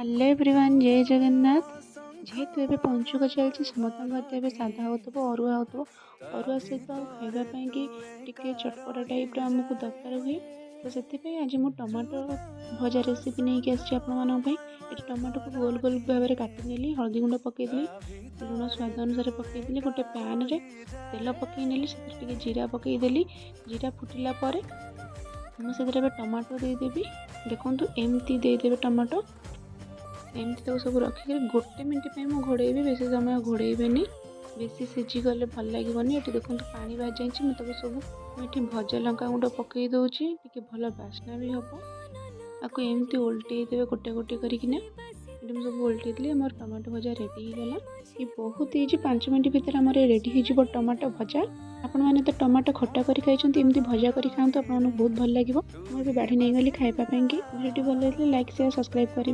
Hello everyone जय जगन्नाथ। जेहेतु एबे पंचुक चलती समस्त घर साधा हो अरुआ हो अरुआ सहित खावाई कि टिके चटपटा टाइप आमको दरकार हुए। तो से आज मुझे टमाटो भजा रेसिपी नहीं कि ये टमाटो को गोल गोल भाव में काटिनेली हल्दी गुंड पकईदी लुण स्वाद अनुसार पकईदी गोटे पैन रे तेल पकईनेली से जीरा पकईदेली जीरा फुटिला मुझे टमाटो देदेवी देखूँ एमती देदेवे टमाटो एमती तो सब रखिक गोटे मिनट मुझे घोड़ेबी बेसी समय घोड़ेबेनी बेसी सीझीगले भल लगे ये देखो पानी बाहर जाइए मुझे सब ये भजा लंका गुंड पकई दूची टी भल बास्ना भी हम आपको एमती ओल्टे देवे गोटे गोटे करना ये सब ओल्टे मोर टमाटो भजा रेडी होगा। ये बहुत ईजी 5 मिनट भितर आम रेडी हो टमाटो भजा। आपण मैंने तो टमाटो खट्टा कर खाई एमती भजा कर खाते आपको बहुत भल लगे। मुझे बाढ़ी नहीं गली खाइबापी भिडियो भल लगे लाइक शेयर सब्सक्राइब करेंगे।